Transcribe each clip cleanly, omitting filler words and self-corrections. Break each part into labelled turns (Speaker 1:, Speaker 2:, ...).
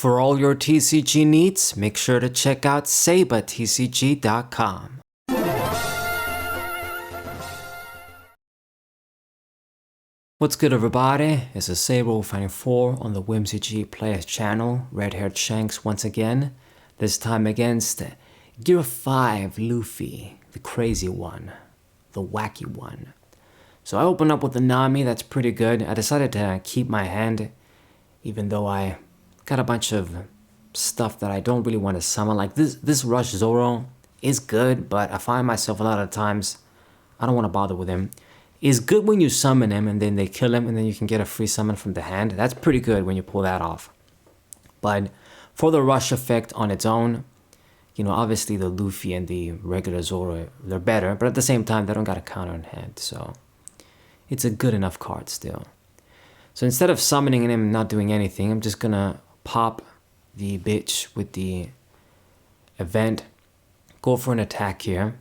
Speaker 1: For all your TCG needs, make sure to check out sabatcg.com. What's good, everybody? It's a Sable Finding 4 on the WMCG Players channel. Red-haired Shanks once again. This time against Gear 5 Luffy, the crazy one, the wacky one. So I opened up with the Nami, that's pretty good. I decided to keep my hand, even though I got a bunch of stuff that I don't really want to summon. Like this Rush Zoro is good, but I find myself a lot of times, I don't want to bother with him. It's good when you summon him and then they kill him and then you can get a free summon from the hand. That's pretty good when you pull that off. But for the Rush effect on its own, you know, obviously the Luffy and the regular Zoro, they're better, but at the same time, they don't got a counter in hand, so it's a good enough card still. So instead of summoning him and not doing anything, I'm just gonna pop the bitch with the event, go for an attack here,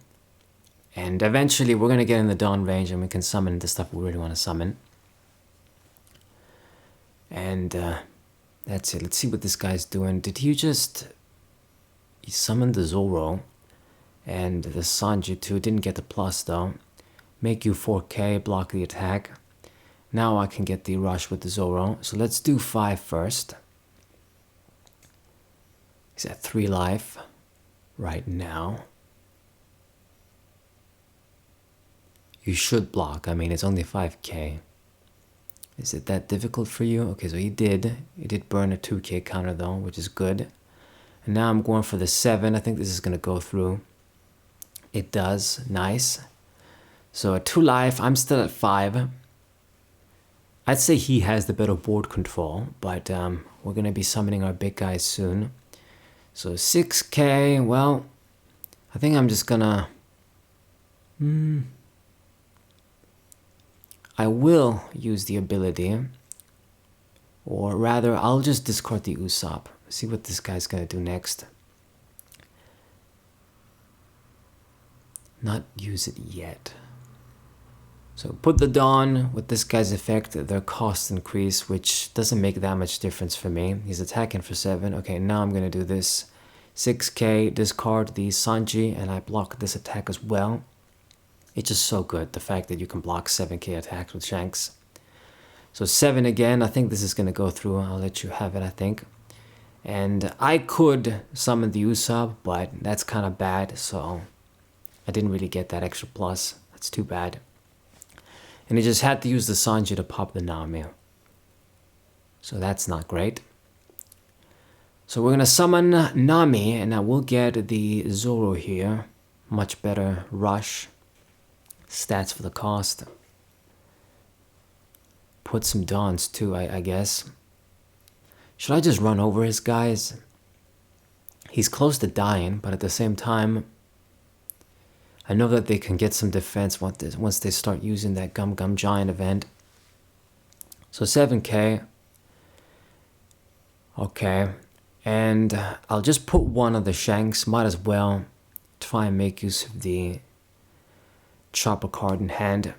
Speaker 1: and eventually we're gonna get in the Dawn range and we can summon the stuff we really want to summon. And that's it. Let's see what this guy's doing. Did he summoned the Zoro and the Sanji too. Didn't get the plus though. Make you 4k, block the attack. Now I can get the rush with the Zoro. So let's do 5 first. He's at 3 life right now. You should block. I mean, it's only 5k. Is it that difficult for you? Okay, so he did burn a 2k counter though, which is good. And now I'm going for the 7. I think this is going to go through. It does. Nice. So at 2 life, I'm still at 5. I'd say he has the better board control, but we're going to be summoning our big guys soon. So 6k, well, I think I'm just going to... I will use the ability, or rather, I'll just discard the Usopp. See what this guy's gonna do next. Not use it yet. So put the Dawn with this guy's effect, their costs increase, which doesn't make that much difference for me. He's attacking for 7. Okay, now I'm gonna do this. 6k, discard the Sanji, and I block this attack as well. It's just so good, the fact that you can block 7k attacks with Shanks. So 7 again, I think this is gonna go through. I'll let you have it, I think. And I could summon the Usopp, but that's kind of bad, so I didn't really get that extra plus. That's too bad. And I just had to use the Sanji to pop the Nami. So that's not great. So we're going to summon Nami, and I will get the Zoro here. Much better rush. Stats for the cost. Put some Dawns too, I guess. Should I just run over his guys? He's close to dying, but at the same time, I know that they can get some defense once they start using that Gum Gum Giant event. So 7k. Okay. And I'll just put one of the Shanks. Might as well try and make use of the Chopper card in hand.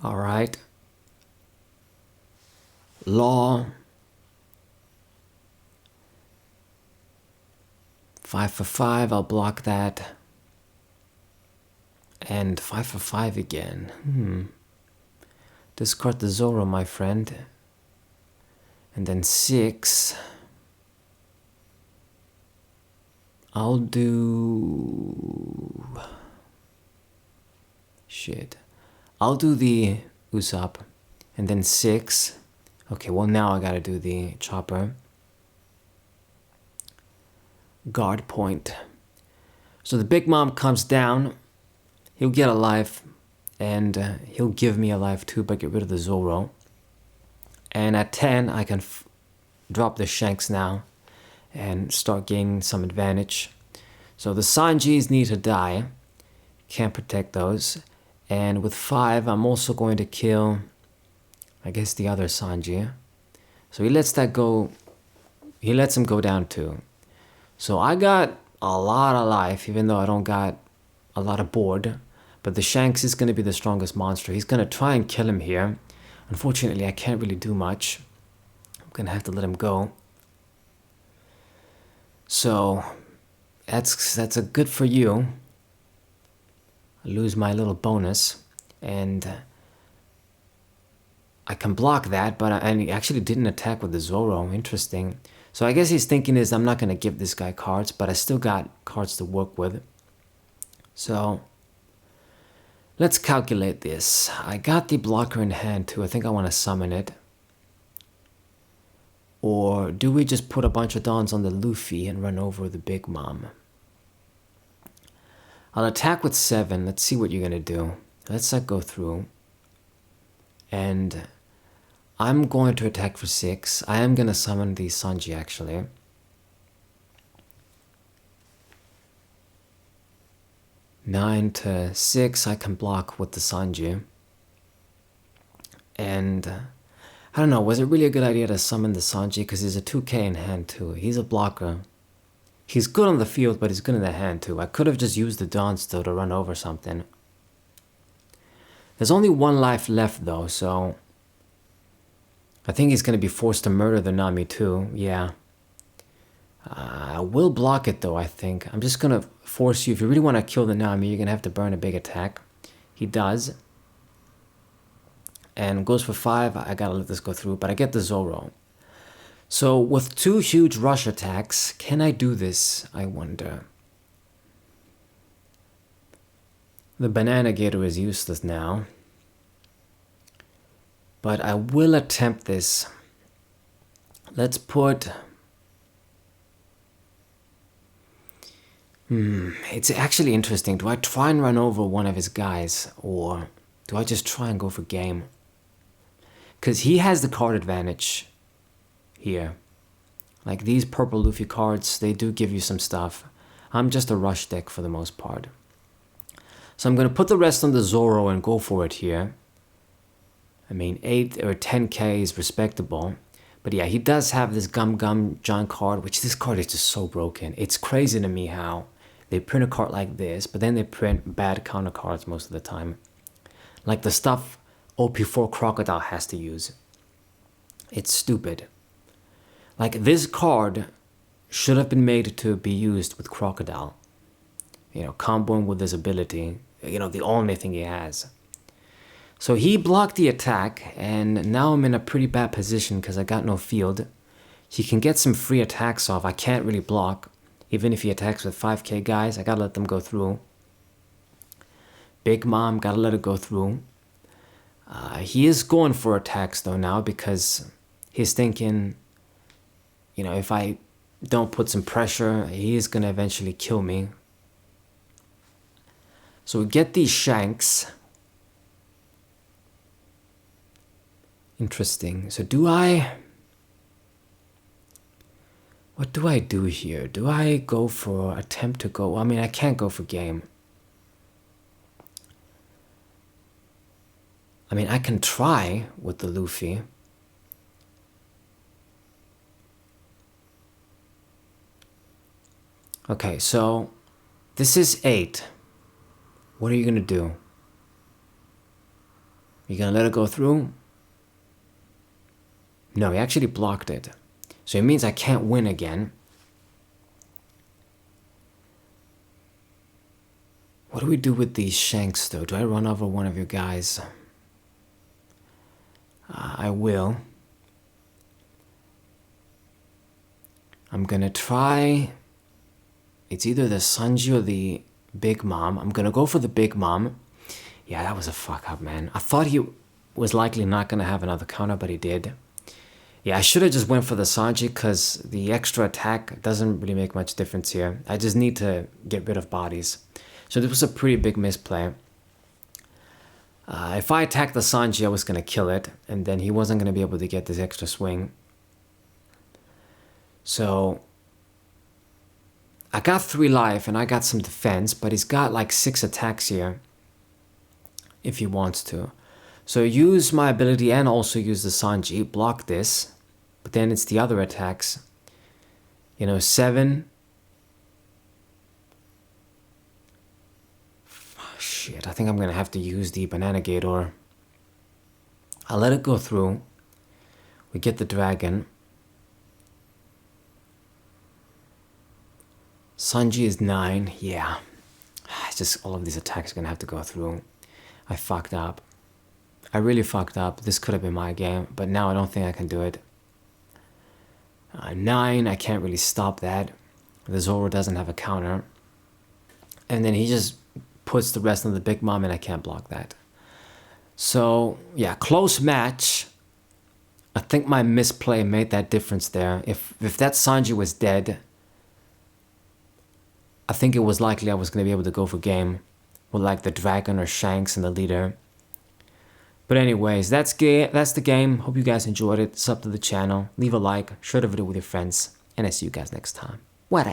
Speaker 1: Alright. Law. 5 for 5, I'll block that. And 5 for 5 again. Discard the Zoro, my friend. And then 6. I'll do... Shit. I'll do the Usopp. And then 6. Okay, well now I gotta do the Chopper. Guard point. So the Big Mom comes down. He'll get a life. And he'll give me a life too, but get rid of the Zoro. And at 10, I can drop the Shanks now. And start gaining some advantage. So the Sanjis need to die. Can't protect those. And with 5, I'm also going to kill, I guess, the other Sanji. So he lets that go. He lets him go down too. So I got a lot of life, even though I don't got a lot of board. But the Shanks is going to be the strongest monster. He's going to try and kill him here. Unfortunately, I can't really do much. I'm going to have to let him go. So that's a good for you. I lose my little bonus, and I can block that, but he actually didn't attack with the Zoro. Interesting. So I guess he's thinking is I'm not going to give this guy cards, but I still got cards to work with. So let's calculate this. I got the blocker in hand too. I think I want to summon it. Or do we just put a bunch of Dons on the Luffy and run over the Big Mom? I'll attack with 7. Let's see what you're going to do. Let's go through. And I'm going to attack for 6. I am going to summon the Sanji actually. Nine to 6, I can block with the Sanji. And I don't know, was it really a good idea to summon the Sanji? Because he's a 2k in hand too. He's a blocker. He's good on the field, but he's good in the hand too. I could have just used the Dawn still to run over something. There's only 1 life left though, so I think he's going to be forced to murder the Nami too. Yeah. I will block it though, I think. I'm just going to force you. If you really want to kill the Nami, you're going to have to burn a big attack. He does. And goes for 5. I got to let this go through, but I get the Zoro. So with 2 huge rush attacks, can I do this? I wonder. The Banana Gator is useless now. But I will attempt this. Let's put... It's actually interesting. Do I try and run over one of his guys? Or do I just try and go for game? Because he has the card advantage here. Like these purple Luffy cards, they do give you some stuff. I'm just a rush deck for the most part. So I'm going to put the rest on the Zoro and go for it here. I mean, 8 or 10k is respectable. But yeah, he does have this Gum Gum John card, which this card is just so broken. It's crazy to me how they print a card like this, but then they print bad counter cards most of the time. Like the stuff OP4 Crocodile has to use. It's stupid. Like this card should have been made to be used with Crocodile. You know, comboing with his ability. You know, the only thing he has. So he blocked the attack, and now I'm in a pretty bad position because I got no field. He can get some free attacks off. I can't really block. Even if he attacks with 5k guys, I gotta let them go through. Big Mom, gotta let it go through. He is going for attacks though now because he's thinking, you know, if I don't put some pressure, he is gonna eventually kill me. So we get these Shanks. Interesting. So do I... What do I do here? Do I go for attempt to go... I mean, I can't go for game. I mean, I can try with the Luffy. Okay, so this is 8. What are you going to do? You going to let it go through? No, he actually blocked it. So it means I can't win again. What do we do with these Shanks though? Do I run over one of your guys? I will. I'm gonna try... It's either the Sanji or the Big Mom. I'm gonna go for the Big Mom. Yeah, that was a fuck up, man. I thought he was likely not gonna have another counter, but he did. Yeah, I should have just went for the Sanji because the extra attack doesn't really make much difference here. I just need to get rid of bodies. So this was a pretty big misplay. If I attacked the Sanji, I was going to kill it. And then he wasn't going to be able to get this extra swing. So I got 3 life and I got some defense. But he's got like 6 attacks here. If he wants to. So use my ability and also use the Sanji. Block this. But then it's the other attacks. You know, 7. Oh, shit, I think I'm going to have to use the Banana Gator. I'll let it go through. We get the dragon. Sanji is 9, yeah. It's just all of these attacks are gonna have to go through. I fucked up. I really fucked up. This could have been my game, but now I don't think I can do it. 9, I can't really stop that. The Zoro doesn't have a counter. And then he just puts the rest on the Big Mom and I can't block that. So, yeah, close match. I think my misplay made that difference there. If that Sanji was dead, I think it was likely I was going to be able to go for game with like the Dragon or Shanks and the leader. But anyways, that's the game. Hope you guys enjoyed it. Sub to the channel. Leave a like. Share the video with your friends. And I see you guys next time. What